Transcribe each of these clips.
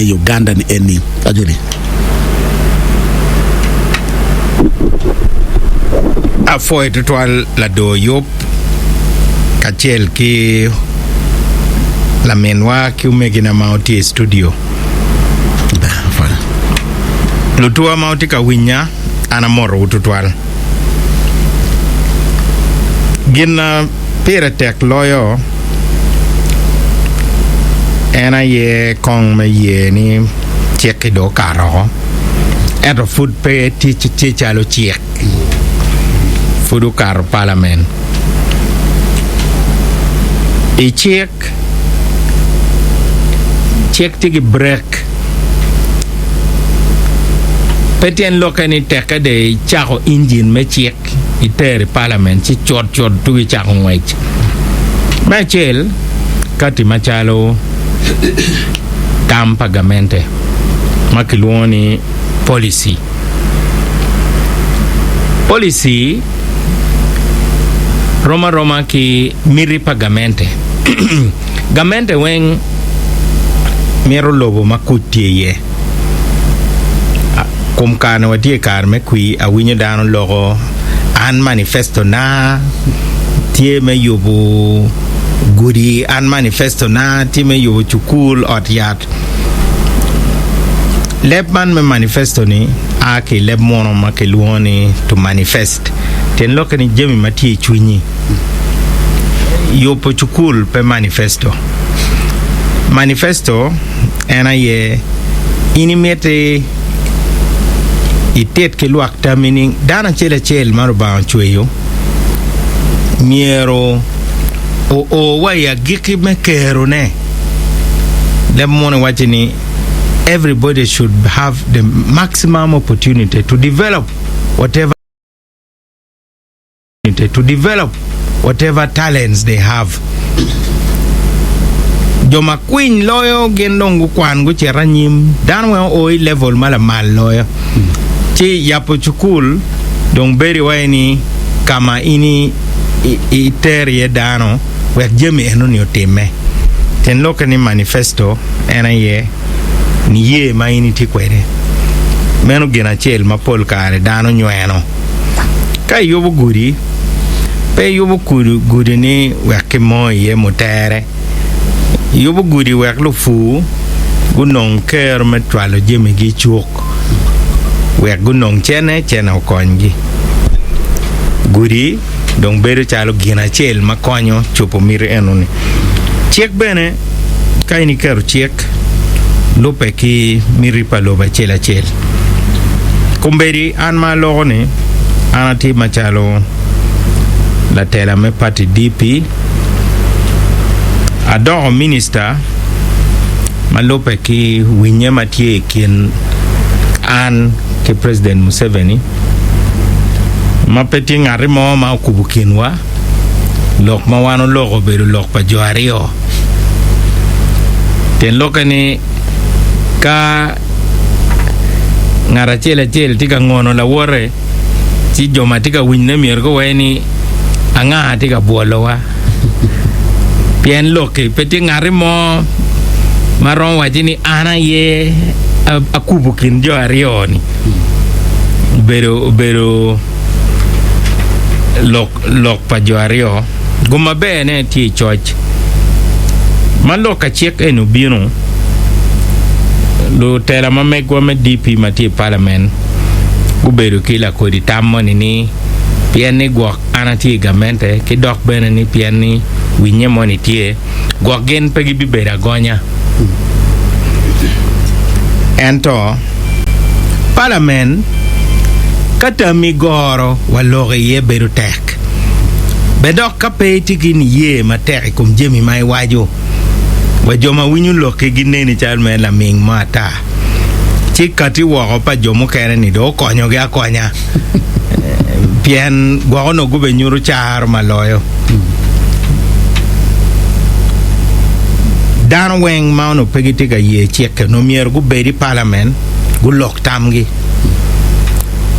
ne Uganda ni eni ajuri a foi total la do yop kachel ki la menwa ki umegina mauti studio lutua mauti ka winya ana moro total gina pera tek loyo ena ye kong me ye ni cheki do karo eto food pe ti chalo chek fudu karo parliament e chek tigi break petien lokani teka de chako engine me chek itere parliament chi chot tugi chako ngwech machel kati machalo pagamente makiluoni policy Roma ki miri pagamente gamente wen mero lobo makutie ye kum kana wadie kar me kui a winyo dano logo an manifesto na tie me yubu gudi an manifesto na tie me yubu chukul otiat lebman me manifesto ni aki leb mono make luoni to manifest ten lokani jemi mati chunyi yopo chukul pe manifesto ena ye inimete itet ke luak tamini dana chel maro ba chweyo miero o waya giki me kero ne leb mono watini everybody should have the maximum opportunity to develop whatever talents they have. Joma queen loyo gendongu kwangu cheranyim danwe oi level mala mal loyo chi yapo chukul dong beri waini kama ini iterie dano wek jemi eno ni otime ten loka ni manifesto ena ye ni ye ma ini ti kwede meno gena chel ma pol kare dano nyweno kai yobo guri pe yobo guri ni wek mo ye mutere yobo guri wek lo fu gunong ker metwalo jemi gi chuk wek gunong chene okongi guri dong bedo chalo gena chel ma konyo chopo mire enoni chek bene kai ni kero chek lope ki miri paloba chela chel kumberi an ma logone anati machalo la tela me party DP adoro minister malope ki winye matie kin an ke president Museveni mapeti ngari mo ma kubukinwa lok mawano logo beru lok pa joario ten lokani ka ngara chela tika ngono la wore ti joma tika winne mier ko weni anga tika bolowa pien loke peti ngari mo maron wajini ana ye akubukin jo arioni bero lok pa jo ario guma bene ti church maloka chek enu bino lo tela mamegwa me DP mati parliament guberu kila ko di tamoni ni piani gwa anati gamente ki dok bene ni piani winye moni tie gwa gen pegi bibera gonya ento parliament kata migoro waloge ye beru tek bedok kapeti gini ye matek kum jemi mai wajo wajoma winyu loke gineni chalme la ming mata chikati wako pa jomo kere ni do konyo ga konya pien gwono gube nyuru char maloyo dan weng mauno pegiti ga ye cheke no mier gube di parliament gu lok tamgi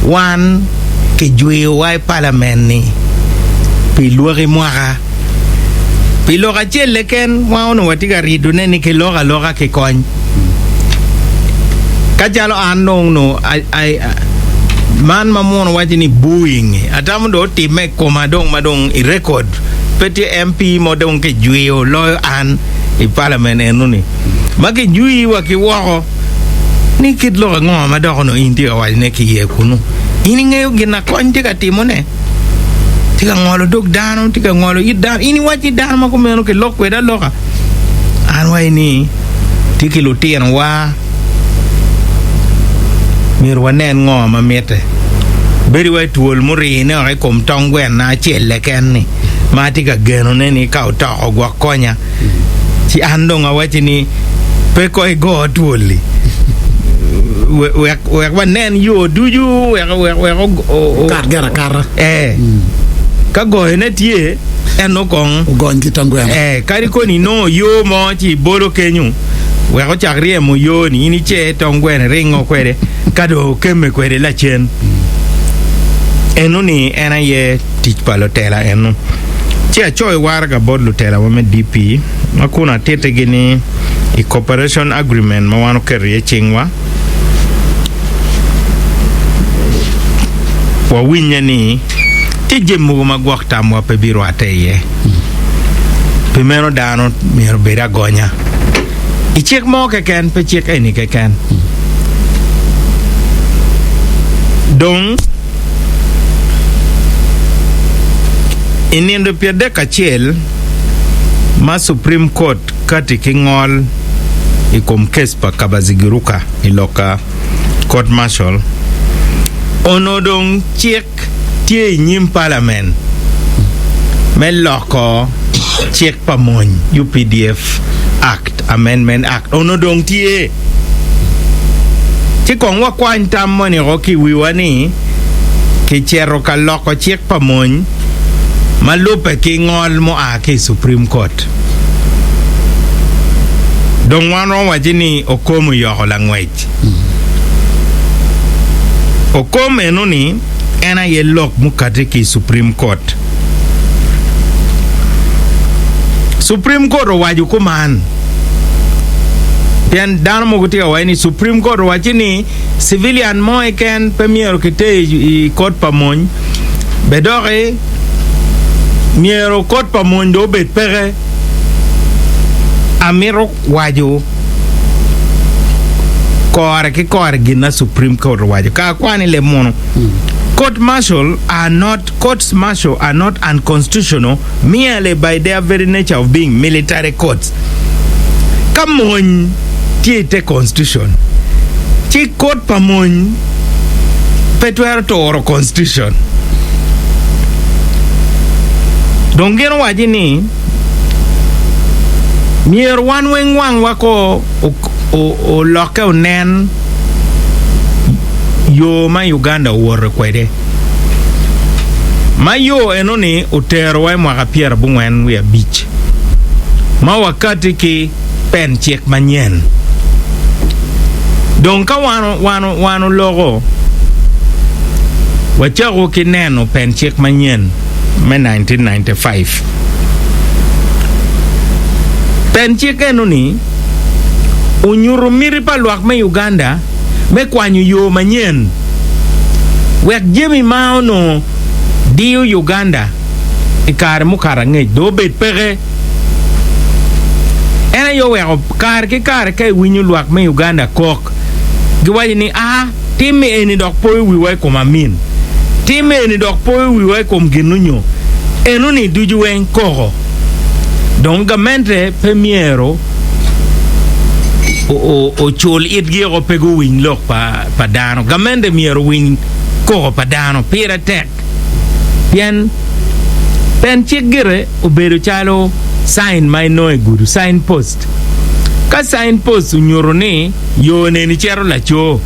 wan ke jwe wai parliament ni pi luori mwaka pi loga chele ken wauno watiga ridune ni ke loga ke kony kajalo andong no ai man mamon wajini buing atam do time koma madong I record peti MP modong ke juio lo an I parliament enuni maki jui wa ki wo ni kid lo ngo ma do no inti wa ne ki ye kunu ini ngeyo gina konti ka timone tika ngolo dog dano tika ngolo iddan ini waji dan ma ko meno ke lokwe da loka an way ni tiki lu tien wa mir wanen ngo ma mete beri way tuol muri ne ay kom tongwen na chelle ken ni ma tika geno ne ni ka to ogwa konya ci andong awachi ni pe ko e go tuoli we wanen yo duju we kar gara kar ka go ne tie eno kong gon ki tongwen kari ko ni no yo mo ci bolo kenyu we ko chakrie mo yo ni ni che tongwen ringo kwede kado kemme kwede la chen eno ni ena ye tich palotela eno chia choy warga bodlu tela wame DP makuna tete gini I cooperation agreement mawano kerye chingwa wa winya ni tije mugo magwak tamwa pe biro ateye primero dano miro bera gonya I chek mo keken pe chek eni keken dong inindo pierde kachel ma Supreme Court kati kingol ikom kes pa kabazigiruka iloka court martial onodong chek tie nyim parliament meloko chek pa mon UPDF Act Amendment Act onodong tie chikong wa kwanta moni roki wiwani ki chero ka loko chek pa mon malupe ki ngol mo ke Supreme Court don wano wajini okomu yoho language okomu enuni ena ye lok mukate ki Supreme Court waju kuman pian dan mo gutia wani Supreme Court wajini civilian mo eken premier kite I court pamon bedore miero court pamon do bet pere amiro waju kore gina Supreme Court waju ka kwani le mono courts martial are not unconstitutional merely by their very nature of being military courts. Come on, tiete constitution. Ti court pamon petwer to constitution. Dongero wajini mier wan weng wang wako o loke unen yo ma Uganda war kwede ma yo enoni utero wa mwaka pier bungwen we beach ma wakati ki pen check manyen donka wano logo wachago ki neno pen check manyen me 1995 pen check enoni unyuru miri pa luak me Uganda me kwanyu yo manyen wek jemi maono diyo Uganda ikare mukara ngej do bet pere ena yo wek kare ke winyu luak me Uganda kok giwaji ni timme eni dok poy wiwai kom amin timme eni dok poy wiwai kom ginunyo enuni duju wen koko don gamente premiero o chol itgi o pego wing lok pa dano gamende miero wing ko pa dano pira tek bien pen chigire o bedo chalo sign my no guru sign post ka sign post unyoro ne yo ne ni chero la cho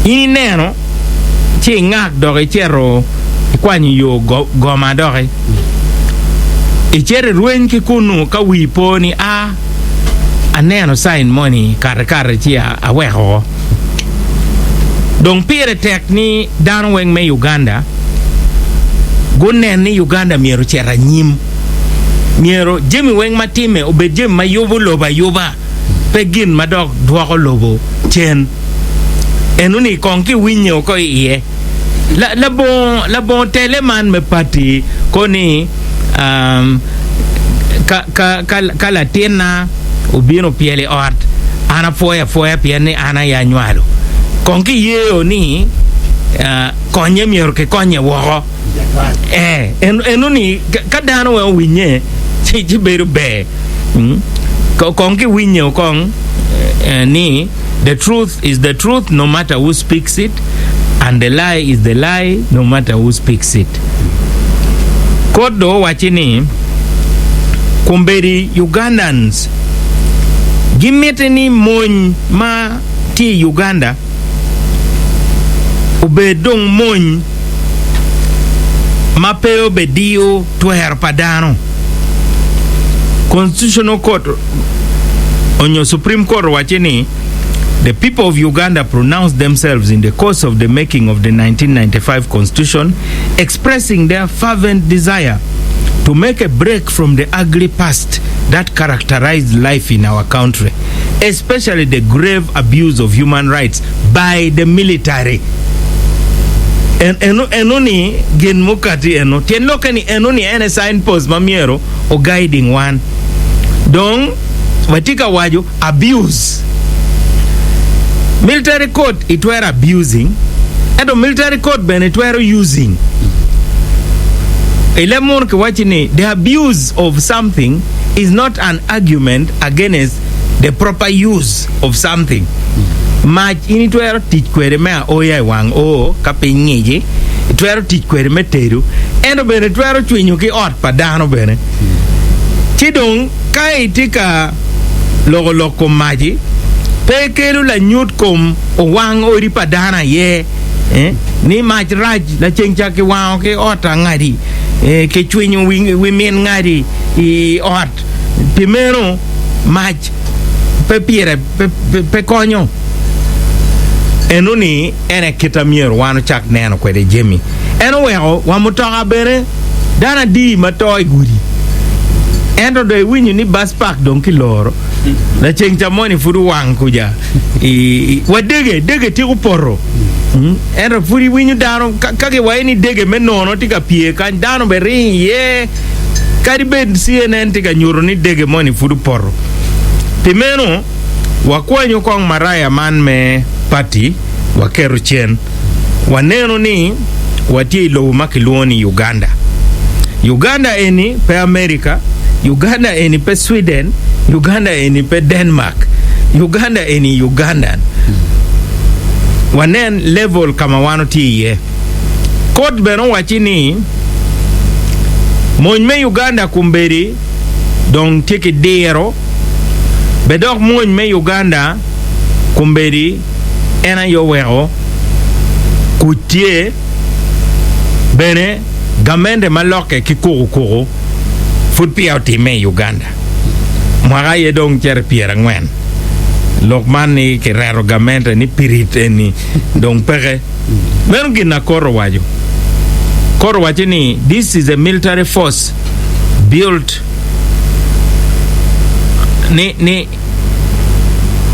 ini neno chi ngak do chero kwani yo goma do e chere ruen ki kunu ka wi poni aneno sign money kar chia aweho dong pire tek ni dan weng me Uganda gunen ni Uganda miero chera nyim miero jemi weng matime obed jem mayobo loba pegin madok dwako lobo chen enuni konki winyo ko iye la bon teleman me parti koni kala tena ubino piele ort ana foya piene ana ya nywalo konki yeo ni konye mior ke konye wo enuni kadano we winye chi beru be konki winyo kong ni the truth is the truth no matter who speaks it, and the lie is the lie no matter who speaks it. Kodo wachini kumberi Ugandans gimeteni mon ma ti Uganda ubedong mon mapeo bedio tuher padano. Constitutional Court on your Supreme Court wachini the people of Uganda pronounced themselves in the course of the making of the 1995 Constitution, expressing their fervent desire to make a break from the ugly past that characterized life in our country, especially the grave abuse of human rights by the military. Enoni gen mukati eno tien lokani enoni ene signpost mamiero o guiding one. Dong watika wajo abuse. Military court it were abusing, and the military court ben it were using. Elemon ke wachini, the abuse of something is not an argument against the proper use of something. Mach ini it were teach kwere mea oya wang o kapinyeje, it were teach kwere me teru, and ben it were chwinyu ki ot padano bene. Chidong kai tika loko maji. Pekelu la nyut kom o wang o ripadana ye ni mach raj la chengcha ke wang ke ota ngadi ke chwinyu wimen ngadi I ot primero mach pepiere pe konyo enuni ene kitamier wanu chak neno kwede jemi eno weo wamutoka bere dana di matoi gudi endo de winyu ni bus park donki loro la chengcha moni furu wang kuja wadege tiku poro endo furi winyu dano kage waini dege menono tika pie kan dano beri ye karibe CNN tika nyuro ni dege moni furu poro pimeno wakwanyo kong maraya man me party wakeru chen waneno ni watie ilo makiluoni Uganda eni pe America, Uganda eni pe Sweden, Uganda eni pe Denmark, Uganda eni Ugandan. Wanen level kama wano tiye. Court beno wachini monjme Uganda kumberi don tiki dero bedok monjme Uganda kumberi ena yowero kutie bene gamende maloke kikuru foot piauti me Uganda mwaga ye dong cher piera ngwen lokman ni kerero gamende ni pirite ni dong pere men gina koro waju ni this is a military force built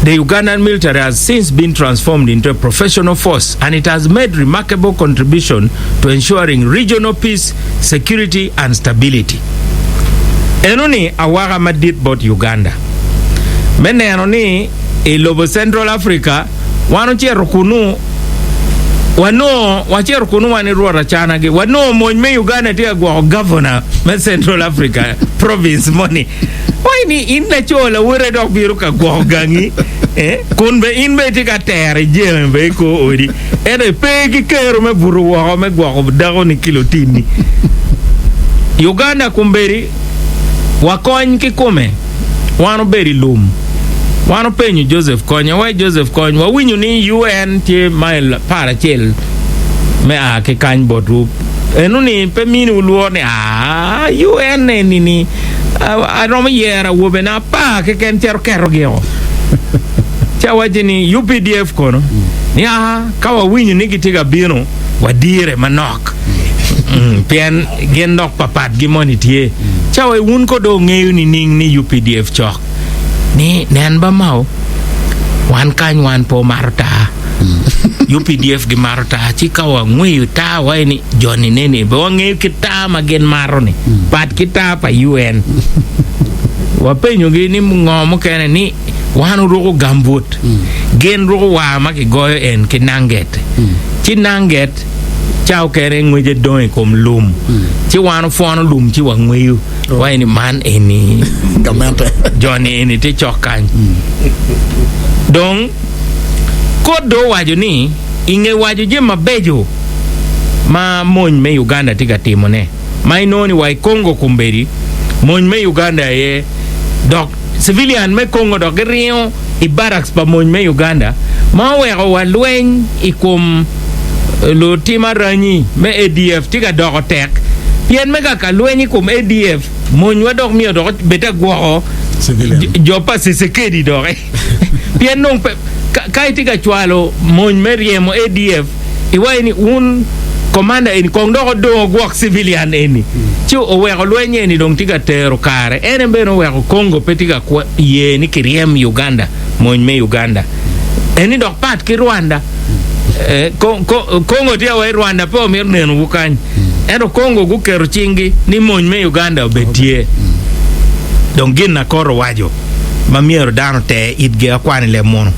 the Ugandan military has since been transformed into a professional force, and it has made remarkable contribution to ensuring regional peace, security, and stability. Enoni awaga madit bot Uganda. Mene enoni ilobo Central Africa wano cherukunu wani ruora chana ge wano monjme Uganda tia gwa governor me Central Africa province money. Why ni inna chola wure dok biru ka gwa gangi kun be inbe tika tere jeme be ko odi ene pegi kero me buru wa me gwa dago ni kilotini Uganda kumberi wakony kikume wano beri lum wano penyu Joseph Konya wa winyu ni UN tie mail para chel me a ke kany botu enuni pe mini uluone UN ni aroma yera wobe na pa ke ken chero kero geo chawajini UPDF kono ni kawa winyu ni gitiga bino wadire manok pian gendok papat gimoni tie chawe wun ko do ngeyu ni ning ni UPDF chok ni nen ba mau wan kany wan po marta UPDF gi maro ta chi ka wa ng'weyo ta wa ni joni nene be wa ng'eyo kita ma gen maro ni pat kita pa UN wa penyo gi ni ng'omo kene ni wan rugo gambut gen rugo wa ma ki goyo en ki nanget chi nanget chao kere ng'weje doe kom lum chi wan fono lum chi wa ng'weyo wa ni man eni Gamente. joni eni te chokany dong kodo wajo ni inge wajo je mabejo ma mony me Uganda tiga timo ne ma inoni wa Congo kumberi mony me Uganda ye dok civilian me Congo dok rio I barracks pa mony me Uganda ma wero wa lweny ikum lo tima ranyi me ADF tiga doko tek pien me kaka lweny ikum ADF mony wa dok miyo dok beta gwako jopa sisekedi dok pien nong kai tiga chwalo mony meriemo ADF iwaini un commander in kongdo do gwak civilian eni chi o wego lwenye ni dong tiga tero kare ene beno wego Congo petiga kwa ye ni kiriem Uganda mony me Uganda eni dok pat ki Rwanda Congo tia wa Rwanda po mir nenu ukany eno Congo gukero chingi ni mony me Uganda obetie dong gin na koro wajo mamiero dano te itge akwani le mono.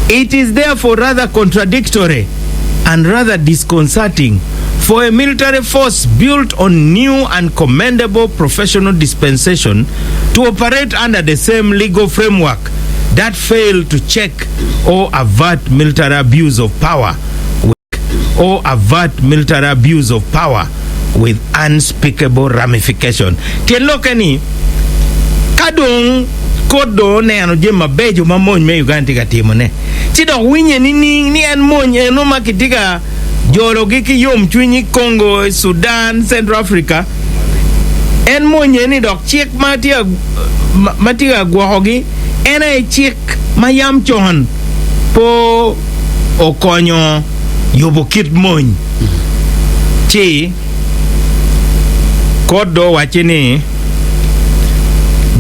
It is therefore rather contradictory and rather disconcerting for a military force built on new and commendable professional dispensation to operate under the same legal framework that failed to check or avert military abuse of power with unspeakable ramification. Tielokeni kadong kodo neno je mabejo ma mony me Uganda tiga timo ne chido winye ni en mony eno ma kitiga jolo gi ki yom chunyi Congo, Sudan, Central Africa en mony ni dok chik matia gwogi ena e chik mayam chon po okonyo yobo kit mony chi kodo wachini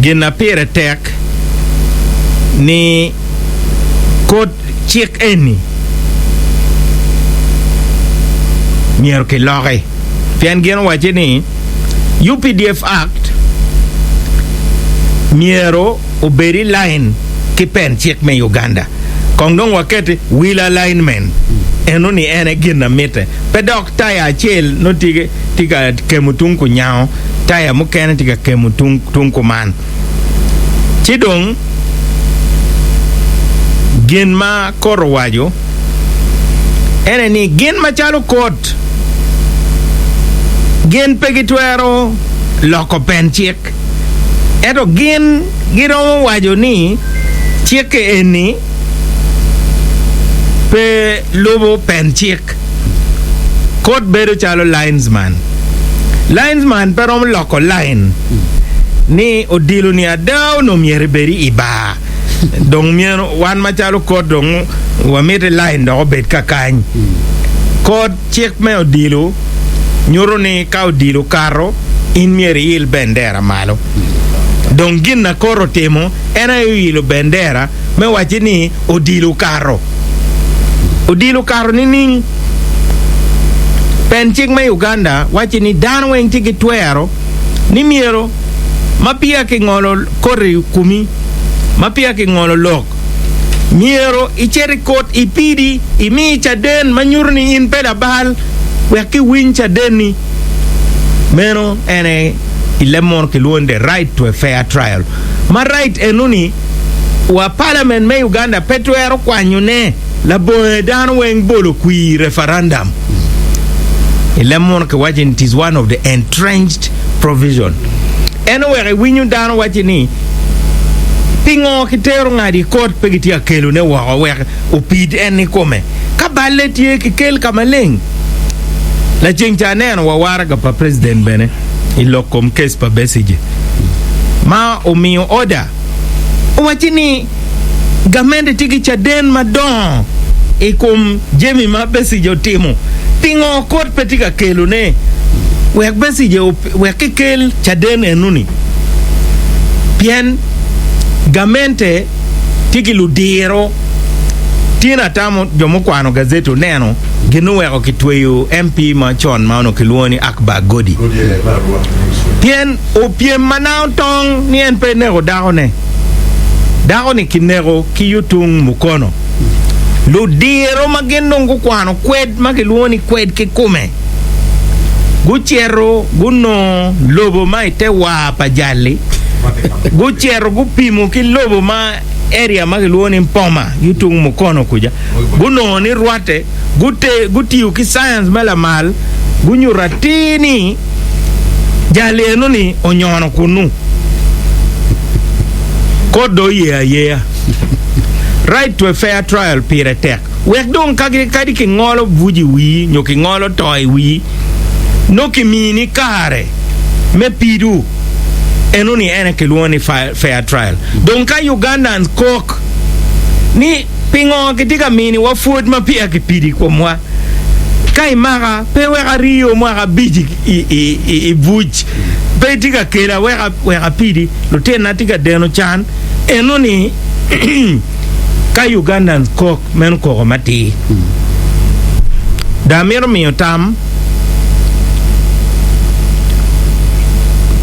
gina pere tek ni kod chik eni miero ke lore pian gina wache ni UPDF Act miero oberi line ki pen chik me Uganda kongdong wakete will alignment eno ni ene gina mite pedok taya chel no tiga kemutunku nyao taya mukene tiga kemutunku man chidong gin ma koro wajo ene ni gin ma chalo kot gin pegitwero loko pen chik eto gin giromo wajo ni chik eni pe lobo pen chik kot bedo chalo linesman pero loko line ni odilu ni adao no miere beri iba dong miero wan machalo kod dong wamete line do bet kakany kod chik me odilu nyoro ni ka odilu karo in miere il bendera malo dong gin na koro temo ena ilu bendera me wachi ni odilu karo ni pen chik me Uganda wachi ni dan weng tiki twero ni miero mapia ke ngolo kori kumi mapia ke ngolo lok miero icheri kot ipidi imi chaden manyurni in pela bahal weki win chadeni meno ene ilemon ke luonde right to a fair trial ma right enuni wa parliament me Uganda petwero kwanyune la boe dan weng bolo kui referendum ilemon ke wajin it is one of the entrenched provision anywhere winyu dano wachini pingo kitero ngadi court pegiti akelu ne wa opid eni kome kabale tie kikel kamaleng la jingja neno wa waraga pa president bene ilokom case pa besije ma omiyo order wachini gamende tiki chaden madon ikum jemi ma besije timo pingo court petika kelu ne wek besije wek kel chaden enuni pien gamente tiki ludiro tina tamo jomo kwano gazeto neno ginuwe ko kitweyo MP ma chon ma ono kilwoni Akbar Godi pien o pien manao tong ni en pe nego daone kinego kiyutung mukono lo diero magendo ngukwano kwed magilwoni kwed ke kume guchero guno lobo mai te wa pajali guchero gupimo ki lobo ma area magilwoni mpoma yutung mukono kuja guno ni rwate gutiu ki science mala mal gunyuratini jali eno ni onyono kunu kodo yeah right to a fair trial pire tek wek don kadi ki ngolo vuji wi nyoki ngolo toy wi no ki mini kare me pidu eno ni ene ke luoni fair trial don ka Ugandans kok ni pingo kitika mini wa food ma pia ki pidi ko mwa kai mara pe wera rio mwa biji i vuj pe tika kera wera pidi lo tena tika deno chan eno ni ka Ugandans kok men ko mati da mero mi tam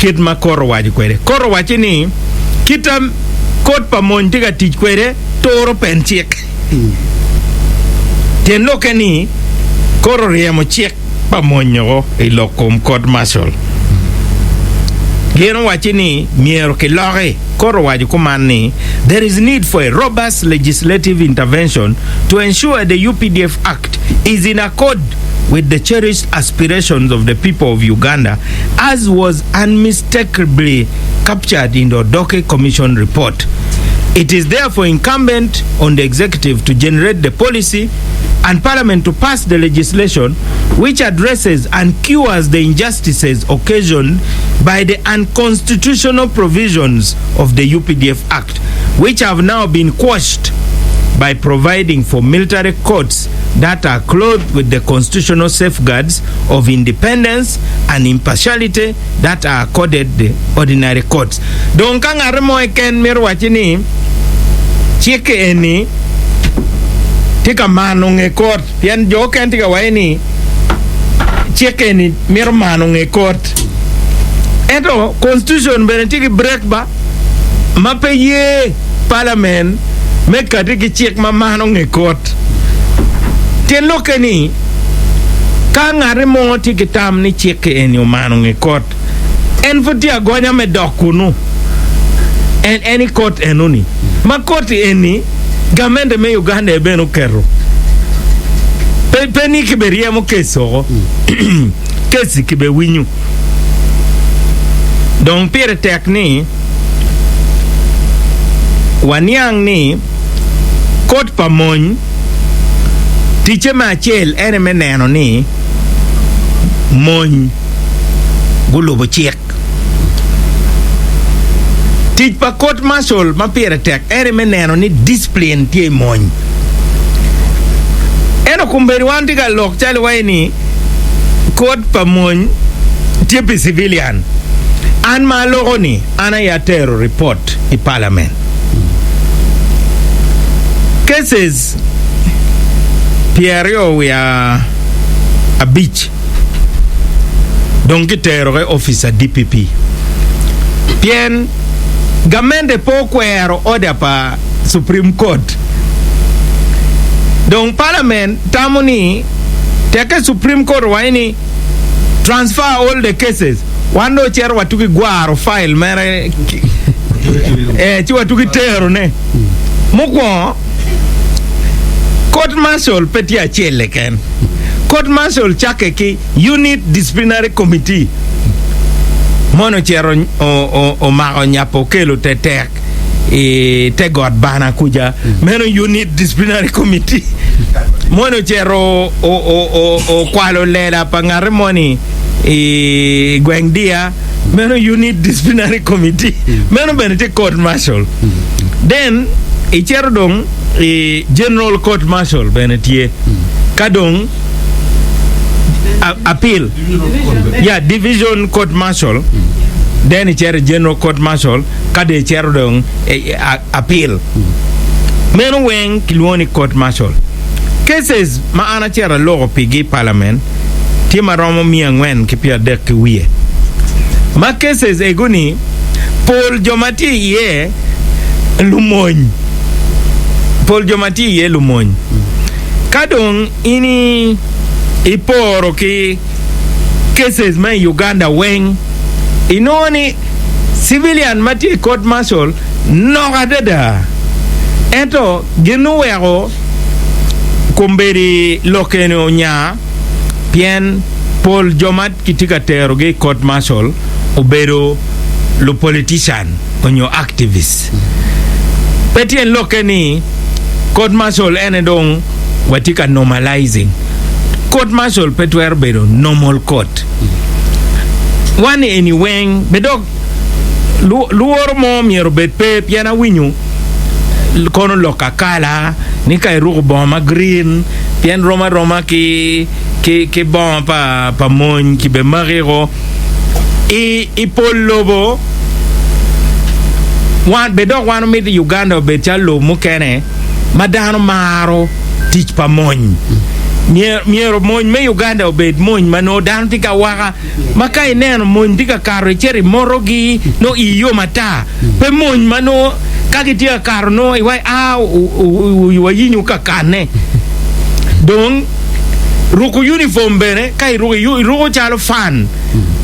kit ma koro waji ni kitam kot pa mon tiga tich kwere toro pen chek ten loke ni koro riemo chek pa monyo e lokom kod marshal geno wachi ni miero ke lore koro waji kumani there is need for a robust legislative intervention to ensure the UPDF Act is in accord with the cherished aspirations of the people of Uganda, as was unmistakably captured in the Documentaries Commission report. It is therefore incumbent on the executive to generate the policy and parliament to pass the legislation which addresses and cures the injustices occasioned by the unconstitutional provisions of the UPDF Act, which have now been quashed by providing for military courts that are clothed with the constitutional safeguards of independence and impartiality that are accorded the ordinary courts. Don kanga remo eken mero wachini chike eni tika manong court yan joken tika waini chike eni mero manong court eto constitution bene tiki break ba mape ye parliament meka tiki chik ma manong court ten loke ni ka ngare mo tiki tam ni chike eni manong court en futi agonya me dokunu en any court enuni ma court eni gamende me Uganda beno kero pe ni kiberia mo keso kesi kibe winyu donc pire tekni wanyang ni court pamon tiche machel ene meneno ni mon gulubo chek tich pa court martial ma pire tek ene meneno ni discipline tie mon eno kumberi wanti ga lok chali waini court pamon tie civilian an ma logo ni ana ya terror report i parliament cases Pierre we are a beach donc terror officer DPP bien gamende pokwero order pa Supreme Court donc parliament tamoni teke Supreme Court waini transfer all the cases wando chero watuki gwaro file mere chi watuki terror ne moko court martial peti achele ken court martial chake ki unit disciplinary committee mono chero o ma nyapo kelo tetek te god bana kuja meno unit disciplinary committee mono chero o kwalo lera pangare moni gwengdia meno unit disciplinary committee meno benete court martial then chero dong general court martial benetie kadong appeal division court martial then chair general court martial kade chair dong appeal meno wen kilwoni court martial cases ma ana chera logo pigi parliament ti ma romo mi angwen ki pia dek wiye ma cases eguni Paul Jomati ye lumony Paul Jomati ye lumony kadong ini iporo ki cases ma Uganda wen inoni civilian mati court martial no gadada ento ginuwero kumberi lokeno nya pien Paul Jomat kitika tero ge court martial obero lo politician onyo activist petien lokeni court martial enedong watika normalizing court martial petwer bero normal court one anyway bedok luor mo miero bet pe piana winyu kono lokakala ni kay rugo boma green pien roma ki bon pa mon ki be mariro i pol lobo wan bedok wan mi Uganda be challo mukene madano maro tich pa mon miero mon me Uganda obed mon mano dan tika waka makai neno mon tika karo cheri morogi no iyo mata pe mon mano kagitia karo no iwai wayinyu kakane don ruku uniform bene kai ruku chalo fan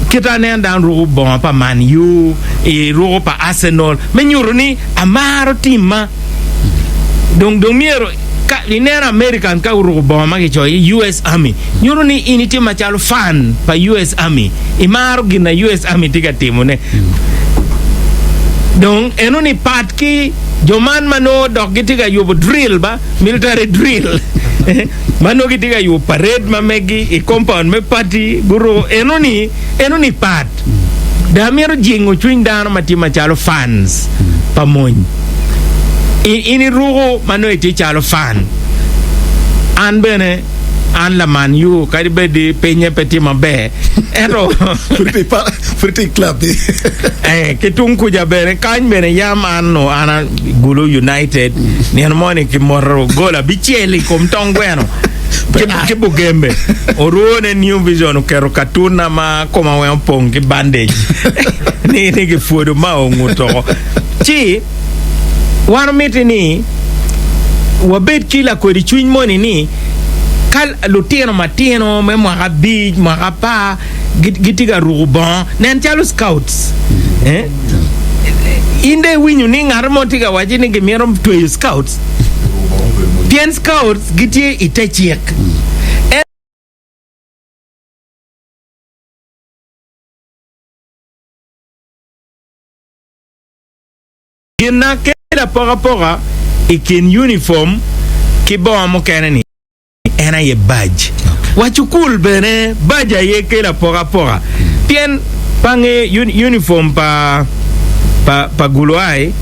kita nen dan ruku bon pa Man U e ruku pa Arsenal menyuru ni amaro timma don miero ka linera American ka ruku bon ma ki US Army nyuru ni initi ma chalo fan pa US Army imaro gina US Army tika timune donc enoni part ki joman mano dok gitiga yubo drill ba military drill mano gitiga yubo parade mamegi e compound me party guru enoni part damiro jingo chuindano matima chalo fans pamoñ ini rugo mano eti chalo fan an bene an la Man U kadi bedi penye peti mabe ero pretty club kitunku jabere kany bene yam anno ana gulu United ni moni ki morro gola bicheli kom tongweno ke bugembe orone New Vision kero katuna ma koma we pong ki bandage ni ki fodo ma onguto chi wan mitini wabet kila ko di chuin moni ni kal lutino matino me mwaka big mwaka pa gitiga ruban nen chalo scouts inde winyu ni ngarmo tiga wajini gimiero to scouts pien scouts gitie itachiek gina kela pora ikin uniform kibo mo kenani ena ye badge wachukul bene badge ye kela pora pien pange uniform pa guluai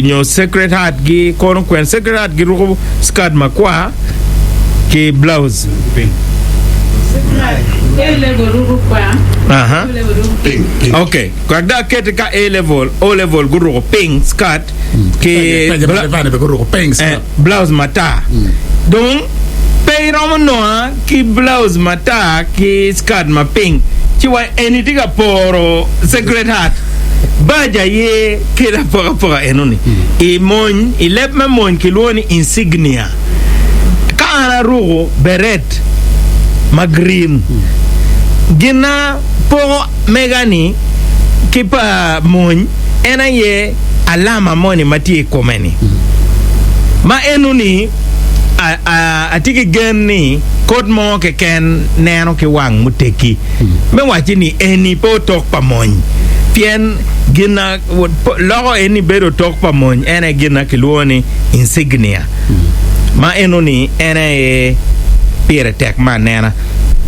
nyo secret heart gi kono kwen secret heart gi ruko skad makwa ki blouse okay kwagda kete ka A level O level guru pink skirt ke blouse mata donc pay romono ki blouse mata ki skirt ma pink chiwa enitika poro secret heart baja ye kila pora enoni e mon ilep me mon kiloni insignia ka ana rugo beret ma green gina po megani kipa mon ena ye alama moni mati komeni ma enuni atiki genni kod mo ke ken neno ki wang muteki me wachini eni po tok pa mon pien gina logo eni bedo tok pa mon ena gina kiloni insignia ma enuni ena e pire tek man nena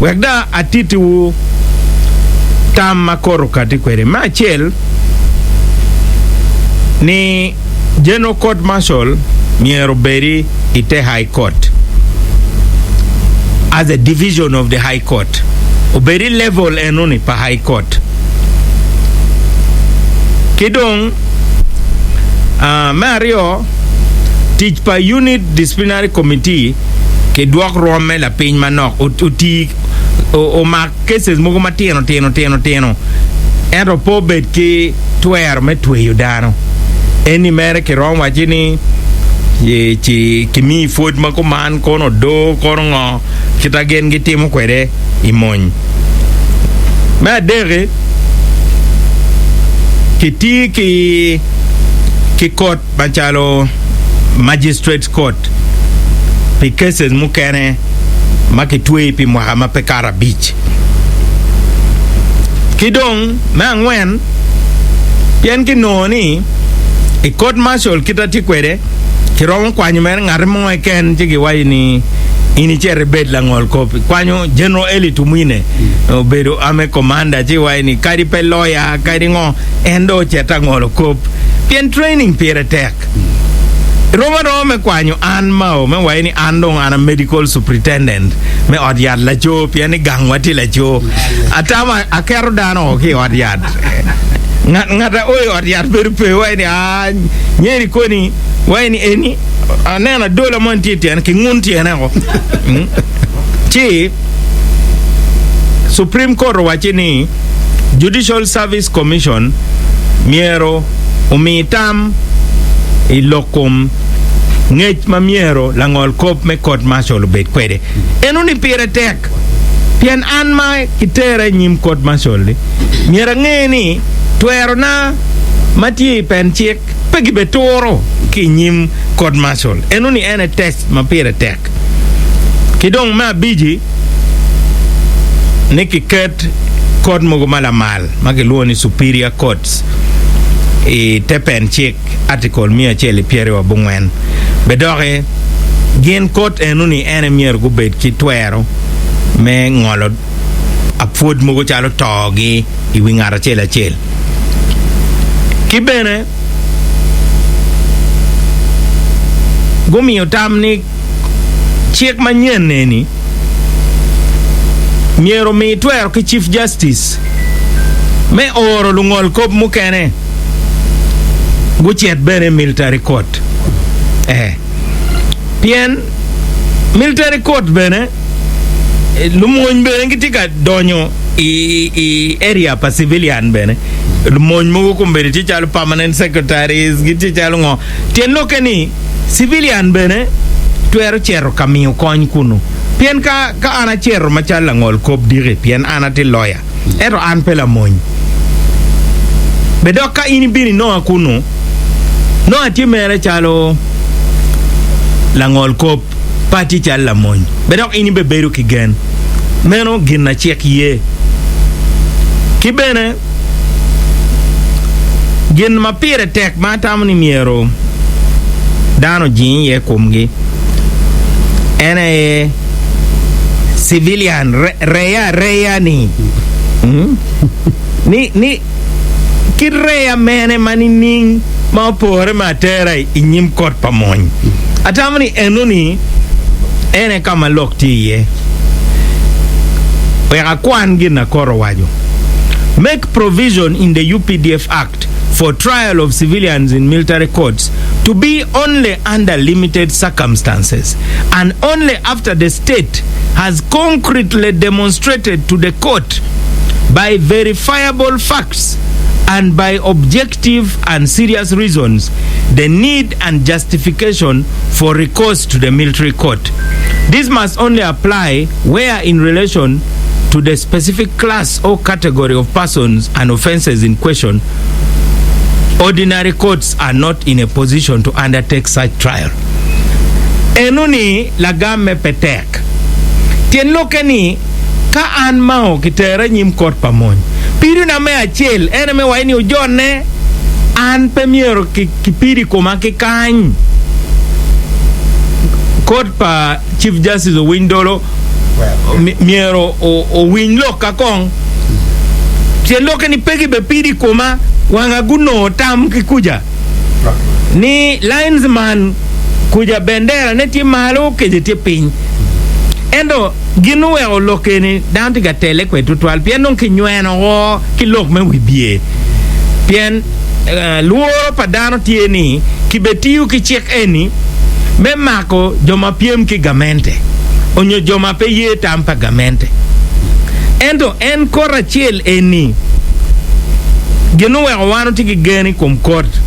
wekda Otito tam makoro kati kwere ma chel ni General Court Martial miero beri ite High Court as a division of the High Court oberi level enoni pa High Court kidong Mario teach pa unit disciplinary committee ke duok rome la piny manok uti o mak cases mogo matino ento po bet ki twer me tweyo dano eni mere ke rom wachini ye chi kimi food ma ko man kono do kono ngo kita gen gitimo kwede imony ma dere kiti ki court machalo magistrate court pi cases mukene makitwe pi ma pekara beach kidong ma ngwen pien ki noni e court martial kita ti kwede kirom kwanyo mer ngar mo ken tigi wayni ini chere bed la ngol ko kwanyo general eli tumine obedo ame commander ji wayni kadi pe lawyer kadi ngo endo cheta ngol ko pien training pere tek Roma kwanyo an mao me wayni andong ana medical superintendent me odyad la jo pien gangwati la jo atama akero dano ki odyad ngata oy odyad berpe wayni nyeri koni wayni eni anena dola monti ten ki ngunti enako chi Supreme Court wachini Judicial Service Commission miero umitam ilokum ngech ma miero langol kop me court martial bet kwede enuni pire tek pien an ma kitera nyim court martial miera ngeni twero na mati pen chek pegi betoro ki nyim court martial enuni ene test ma pire tek kidong ma biji neki ket court mogo mala mal mageluoni superior courts e tepen chek article mia chele piere wa bungwen bedore gen court enuni ene mier go bet ki twero me ngolo apod mogo chalo togi I wingara chela chel kibene gumi otamni chek manyen neni miero mi twero ki chief justice me oro lungol kop mukene guchet bene military court pien military court bene lumony bene gitika donyo I area pa civilian bene lumony mogo kumbere ti chalo permanent secretaries giti chalo ngo tien lokeni civilian bene twero chero kamiyo kony kuno pien ka ana chero machala ngol kop dire pien ana ti lawyer ero an pela mony bedo ka ini bini no akuno no ati mere chalo langol kop pati chala mony bedo ini beberu kigen meno ginna chek ye kibene gin mapire tek matamni miero dano jin ye kumgi ene civilian reya ni ni kireya mene mani ning ma pore matera inyim kot pamony atamni enuni ene kama lokti ye weka kwan gina koro wajo make provision in the UPDF Act for trial of civilians in military courts to be only under limited circumstances and only after the state has concretely demonstrated to the court by verifiable facts and by objective and serious reasons the need and justification for recourse to the military court. This must only apply where in relation to the specific class or category of persons and offenses in question, ordinary courts are not in a position to undertake such trial. Enuni lagame petek. Tien lokeni ka an mao kitera nyim court pamony. Piri na me achel ene me waini ujone an pemiero kipiri kuma kikany. Court pa Chief Justice Windolo miero o winlo kakong tien lokeni pegi bepiri kuma wangaguno tam kikuja ni linesman kuja bendera neti malo kejeti piny endo ginuwe o lokeni down tiga tele kwetu twal pien non kinyweno o kilok me wibie pien luoro padano tieni kibetiu kichek eni me mako joma piem ki gamente onyo joma pe ye tampa gamente ento en kora chiel eni genu we wano tiki geni kum court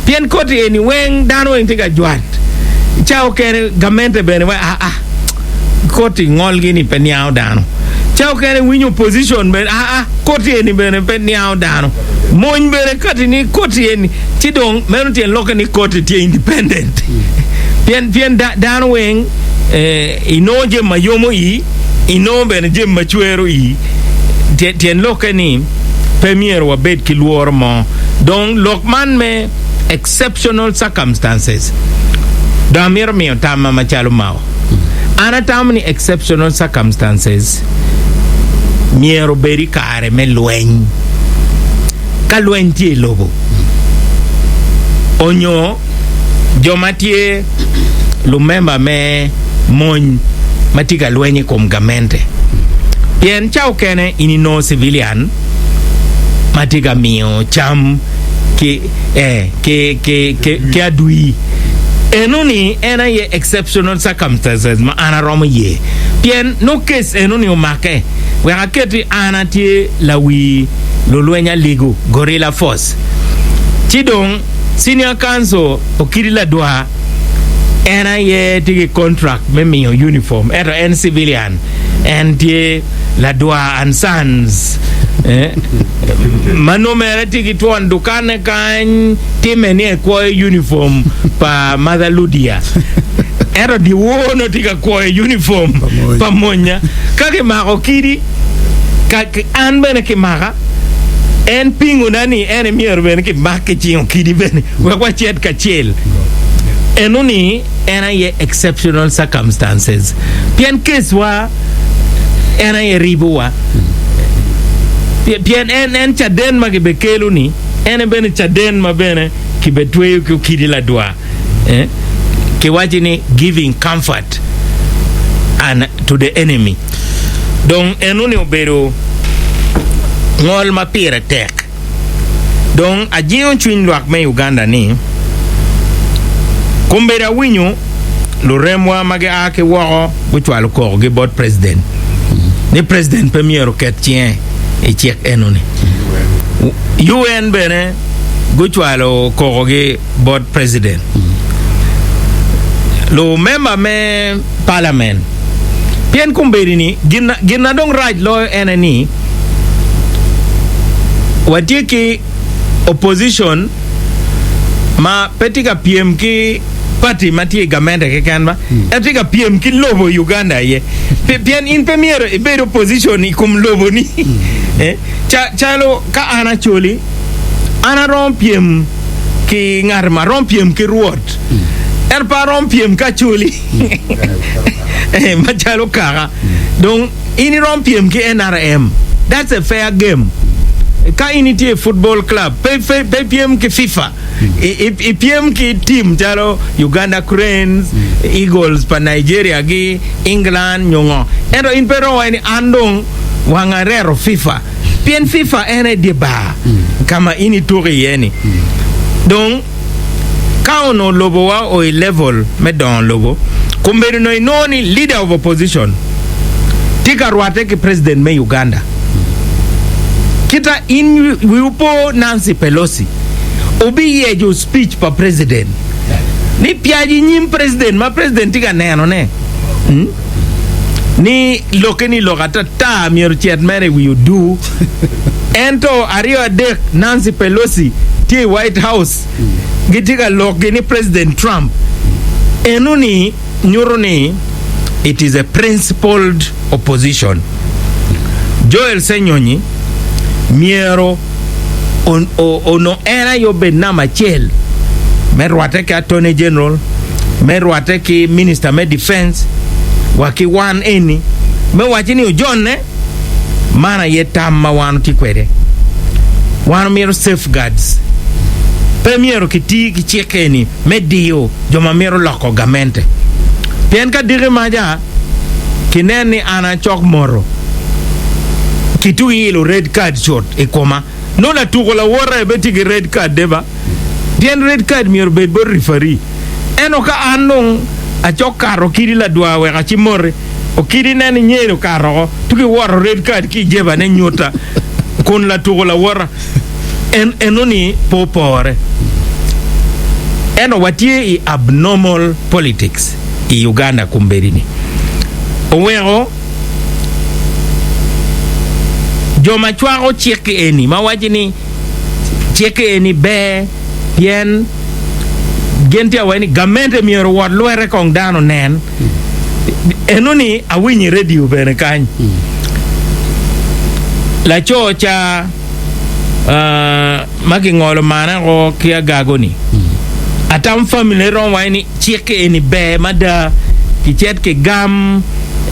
pien court eni wen dano wen tika juat chao kene gamente bene we court ngol gini pe niao dano chao kene winyo position bene court eni bene pe niao dano mon bene kati ni court eni tidong meron tien loka ni court tie independent pien dano wen ino je mayomo i ino bene je machuero i tien loka ni premier wa bet ki luor mo donc lokman me exceptional circumstances damir mi tamma machalo mao ana tamni exceptional circumstances miero beri kare me luen ka luen tie lobo onyo jomatie lumemba me mon matika luenye kom gamente pien chao kene ini no civilian matiga mio cham ke adui enuni ena ye exceptional circumstances ma ana romo ye pien no case enuni o make we aketi ana tie lawi lolwenya ligo gorilla force tidong senior council okiri la doa ena ye tigi contract me mio uniform era en civilian and tie la doa and sons manomere tiki tuan dukane kan timene kwa uniform pa madhaludia era di wono tika kwa uniform pa monya kake mako kiri kake an bene ke maka en pingu nani ene mier bene ke make chion kiri bene wakwa chet ka chel enuni ena ye exceptional circumstances pien keswa ena ye ribuwa pien en chaden ma ke bekelu ni en bene chaden ma bene ki betwe ku kidi la doa ke wajini giving comfort and to the enemy donc enuni obero ngol ma pire tek donc ajion chuin luak me Uganda ni kumbera winyu lo remwa mage ake wo butwal ko ge bot president ni president premier ket tien e check enoni UN bene gutwalo koge board president lo member me parliament pien kumberi ni ginna dong right lo enani watiki opposition ma petika PM ki party mati gamenda ke kanba etika PM ki lobo Uganda ye pien in premier be opposition ikum lobo ni chalo ka ana Acholi ana rompiem ki ngarma rompiem ki ruot pa rompiem ka Acholi ma chalo kara donc ini rompiem ki NRM that's a fair game ka initi football club pe PM ki FIFA e PM ki team chalo Uganda Cranes Eagles pa Nigeria gi England nyongo endo in pero ni andong wangarero FIFA pien FIFA ene deba kama ini tori yeni donc ka ono lobo wa o level me don lobo kumberi no inoni leader of opposition tika ruate ki president me Uganda kita in wiupo Nancy Pelosi obi yejo speech pa president ni piaji nyim president ma president tika neno ne ni lokeni lokata ta mier chet mere we do ento ario dek Nancy Pelosi ti White House gitika lokeni president Trump enuni nyuruni it is a principled opposition Joel Senyonyi miero ono era yo benama chel merwate ke attorney general merwate ke minister me defense waki wan eni me wachini ujon ne mana yetam ma wanu ti Kwede wanu miero safeguards premier kiti ki chekeni medio joma miero loko gamente pien ka dire maja kineni ana chok moro kitu hilo red card shot e koma no la tuko la wora beti ki red card deba bien red card miero be referee eno ka andong a chokaro kiri la dua we achimore o kiri nani nyero karo tuki war red card ki jeba ne nyota kon la to la war enoni popore eno watie I abnormal politics I Uganda kumberini owero joma chwaro cheke eni mawajini cheke eni be pien gente awani gamente miero wad luere kong dano nen enoni awinyi radio bene kany la chocha maki ngolo mana ko kia gagoni atam family ron wani cheke eni be mada kichet ke gam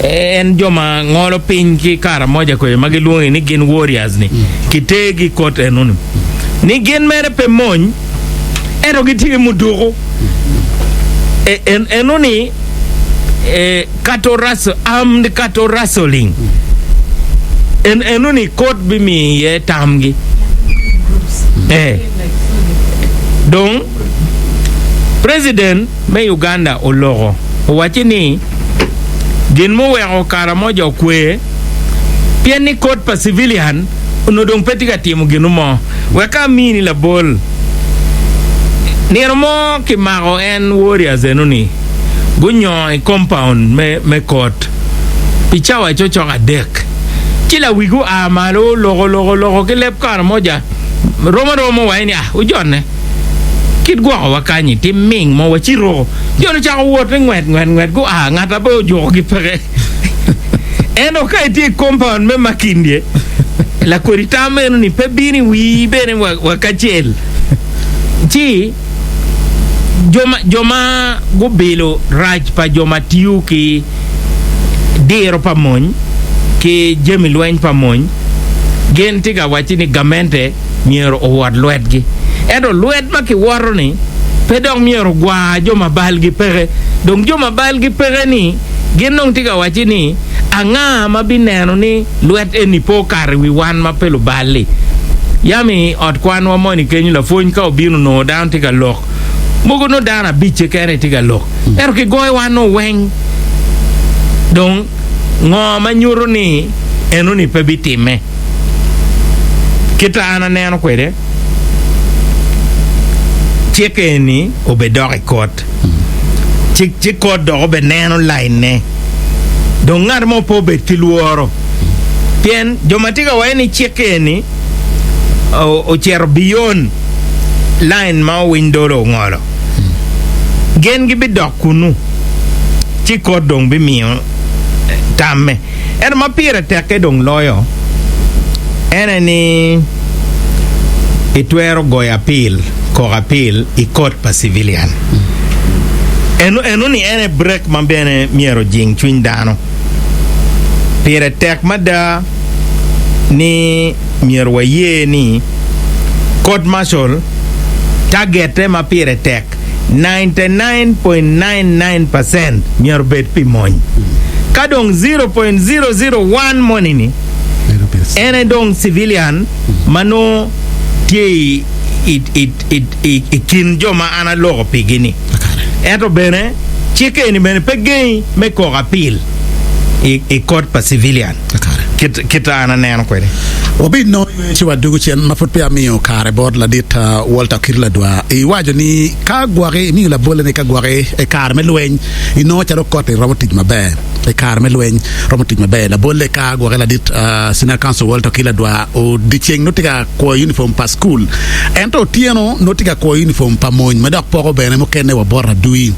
en joma ngolo piny ki kara moja ko magi luongi ni gin warriors ni kitegi kot enoni ni gin mere pe mony ero gitigi mudugo enoni armed cattle rustling enoni kot bimi ye tamgi donc president me Uganda ologo wachini gin mo wero kara moja kwe pia ni kot pa civilian uno dong petiga timu ginumo weka mini la bol nirmo ki mago en warriors enuni gunyo compound me kot pichawa chocho adek kila wigu amalo logo kelep kara moja romo waini ujone kid gwa wakanyi timing mo wachiro jono cha wot ngwet go ngata bo jo gi pere eno kai ti compound me makindie la koritame ni pebini wi bene wakachel ti joma go belo raj pa joma tiuki dero pa mon ke jemi lwen pa mon gen tiga wachini gamente miero owad lwetgi edo lwet maki waroni pedong miero gwa joma balgi pere dong joma balgi pere ni genong tiga wachini anga mabineno ni lwet eni pokar wi wan mapelo bali yami ot kwan wa moni kenyu la funy ka obino no down tiga lok mugo no dana biche kene tiga lok ero ki goy wan no weng dong ngo manyuro ni enoni pebitime kita ana neno kwede cheke ni obedore kot chik kot do obe neno line ne do ngar mo po bet kiluoro pien jomatiga waeni cheke ni o cher beyond line ma window lo ngolo gen gi bedok kunu chik kot dong bi miyo tamme ma pire teke dong loyo eneni itwero goy appeal I court pa civilian enoni ene break mambene miero jing chuny dano pire tek mada ni miero waye ni court martial target ma pire tek 99.99% miero bet pi mony kadong 0.001 money ni ene dong civilian mano tie kin joma ana logo pigini eto bene chike ni bene pegei me ko appeal court pa civilian kita ana neno kwede obi no chiwa dugu chen mafut pe amio kare bod la dit Walter Kirla dwa wajo ni ka gware mi la bole ne ka gware kar me lwen ino charo kote robotic mabe kar me lwen robotic mabe la bole ka gware la dit senior council Walter Kirla dwa o dicheng notika ko uniform pa school ento tieno notika ko uniform pa moñ ma dak poko bene mo kenne wa borra dui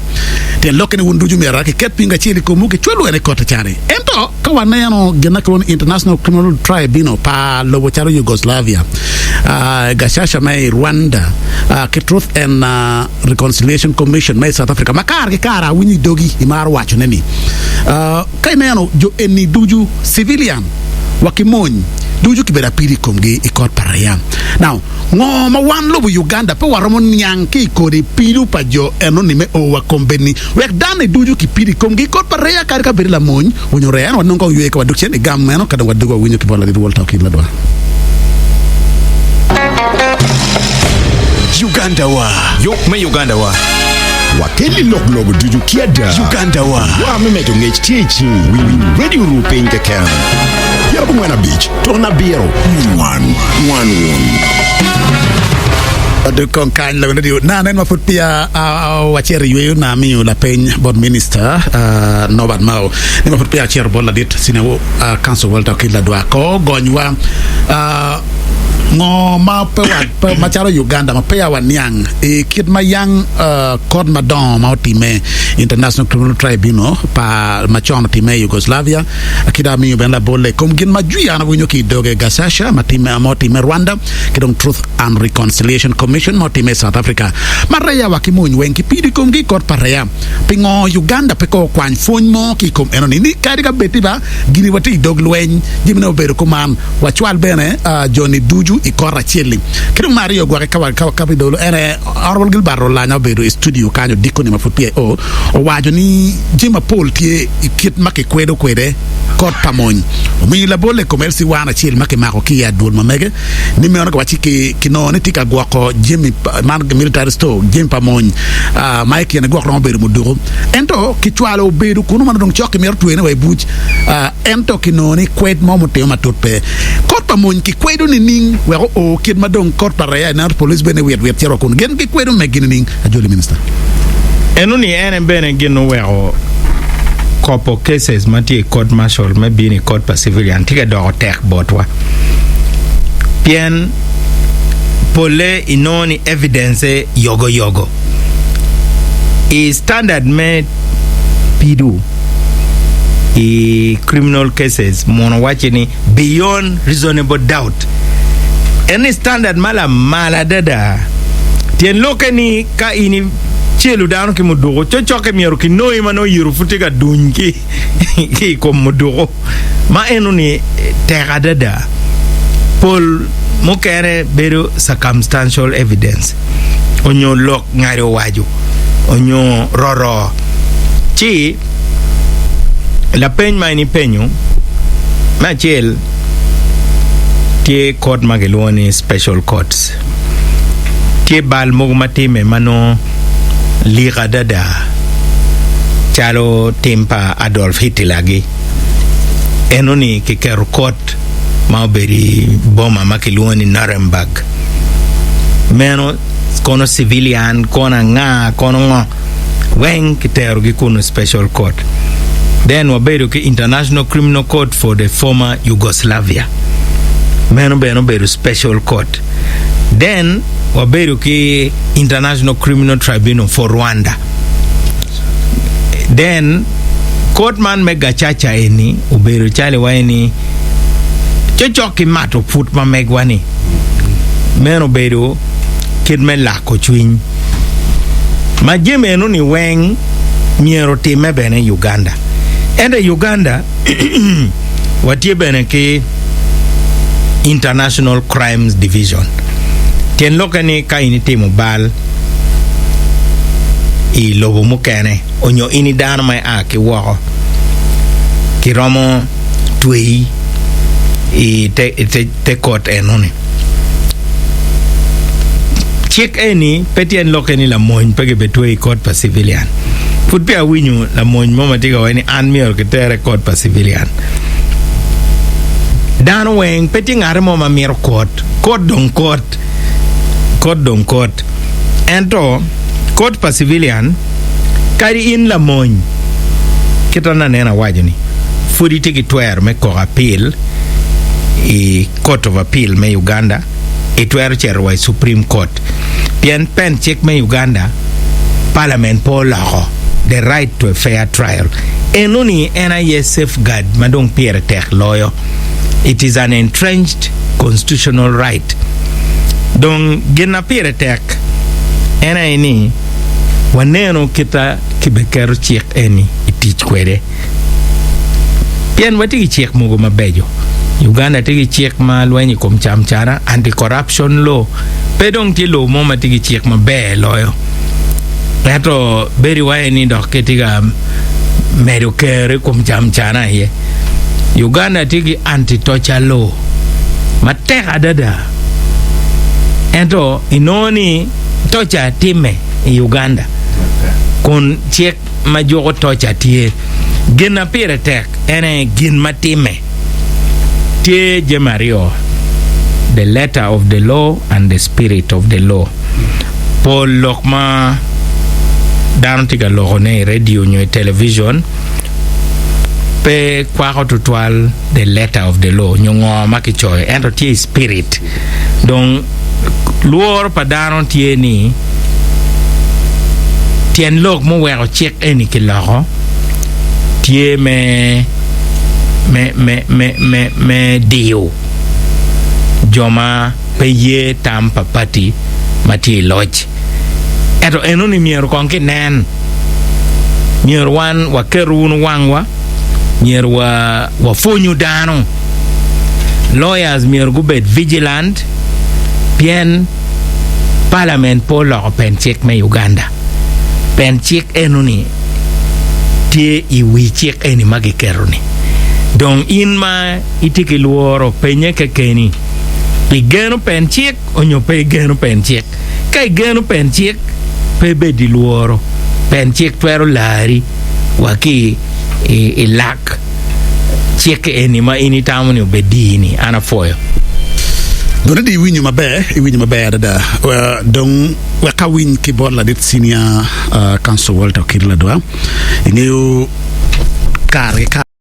te lokene wunduju mera ke ket pinga chiri ko muke cholo ene kote chare ento ka waneno gena ko international criminal tribunal pa lobo charo Yugoslavia gashasha mai Rwanda ke truth and reconciliation commission mai South Africa makar ke kara wini dogi imar wacho neni kay neno jo eni duju civilian wakimony duju kibera piri komgi ikot paraya now ngoma wan lobo Uganda pe waramon nyanki kodi piru pa jo enoni me owa kombeni wek dane duju ki piri komgi ikot paraya kar ka beri la mony wonyo rean wan nongo yue ka waduk chen gam meno kada wadugo winyo kibola di Walter Kirla dwa Uganda wa yok me Uganda wa wakeli lok duju kiada Uganda wa memeto ngech tiechi radio rupin keken yabu mwana beach torna biero one Dukong kan lagu radio na nen maput pia wacher yu na miu la peny bod minister Norbert mau ni maput pia cher bol la dit sinewo council world kila dua ko gonywa ngo ma pe macharo Uganda ma pe wan yang kid ma yang kod madon ma time international criminal tribunal pa machon time Yugoslavia akida mi ben la bolle kom gin ma juya na bunyo ki doge gasasha ma time Rwanda kidong truth and reconciliation commission ma time South Africa maraya wakimunyu wenki pidi kom gi kod paraya pingo Uganda pe ko kwan fon mo ki kom enoni ni kadi ka betiba gini wati dog lwen jimno bero kuman wachwal bene Johnny Duju ikora cheli kidu Mario gwa ka bidolo ene arwol gil barro la nya bedo studio kanyo dikoni mafupie o wajo ni jima pol tie kit make kwede kod pamony mi la bolle commerce wana chil make mako ki ya dul mamege ni me ona ko chiki kino ne tika gwa ko jimi man military store jim pamony mike ne gwa no bedo muduro ento kitwalo bedo kunu man dong chok mer tuene way buj ento kino ni kwed mo muteo matotpe kod pamony ki kwedo ni ning wero o kid madong kod paraya na police bene wet chero kun gen ki kwedo megini ning ajoli minister enuni ene bene gino wero kopo cases mati court martial me bini court pa civilian tika do tek botwa pien pole inoni evidence yogo i standard me pidu i criminal cases mono wachini beyond reasonable doubt any standard mala dada tien lokeni ka ini chelu dano ki mudugo chochoke miero ki noi mano yiru futiga dunki ki ko mudugo ma enuni tega dada pol mukere beru circumstantial evidence onyo lok ngari waju onyo roro chi la peny ni penyu ma chel tie court mageloni special courts tie bal mugumatime mano liga dada chalo tempa Adolf Hitler gi enoni ke ker court Maber boma makilwoni Nuremberg meno kono civilian kono nga kono ngo wen kitero gi kuno special court then wabedo ki international criminal court for the former Yugoslavia meno bedo special court then wabedo ki international criminal tribunal for Rwanda then court man mega chacha eni ubedo chale waeni chochoki mato put ma megwani meno bedo kidme lako chwiny ma jemeno ni weng miero time bene Uganda ende Uganda watie bene ki International Crimes Division tien lokani ka ini timo bal i lobo mukene onyo ini dano mai aki wako ki romo twei i te court enoni chik eni petien lokani la moin pege betwei court pa civilian put pia winyu la moin moma tiga weni anmior ke tere court pa civilian dan weng peti ngare moma mir court dong court ento court pa civilian kari in la moin kitana nena wajuni fudi tigi twer me ko appeal i court of appeal me Uganda itwer cherwa Supreme Court pien pen check me Uganda parliament polaho the right to a fair trial enuni NIS safeguard madong pierre tech lawyer. It is an entrenched constitutional right don gina pierre tech eni waneno kita kibeker check eni itich kwede pien wati check mugo mabejo Uganda tigi check ma lwenyi kom chamchana anti-corruption law pedong ti law mo matigi check ma be loyo eto beri wae ni dok ketiga medokere kom chamchana ye Uganda tigi anti-torture law mateka dada ento inoni torture time in Uganda kun chik ma jogo tocha tie gina pire tek ene gin matime tie jemario, the letter of the law and the spirit of the law. Paul lokma dan tiga logone radio nyo television pe kwa total the letter of the law nyongo makichoy ento tie spirit donc luor padaron tie ni tien log mo wero check eni kiloho tie me dio joma peye tampa pati mati lodge eto enoni mier konke nen mier wan wa kerun wangwa mier wa fonyu dano lawyers mier gubet vigilant bien parliament polo pen check me Uganda pen check enoni tie iwi check eni magi keruni donc inma itiki luoro penye kekeni igeno pen check onyo pe igeno pen check kai geno pen check pe be di luoro pen check pero lari waki lak check eni ma ini tamuni obedini ana foyo dona di winyu maber da donc waka win ki bor la dit senior council Walter Kirla doa ngeyo kar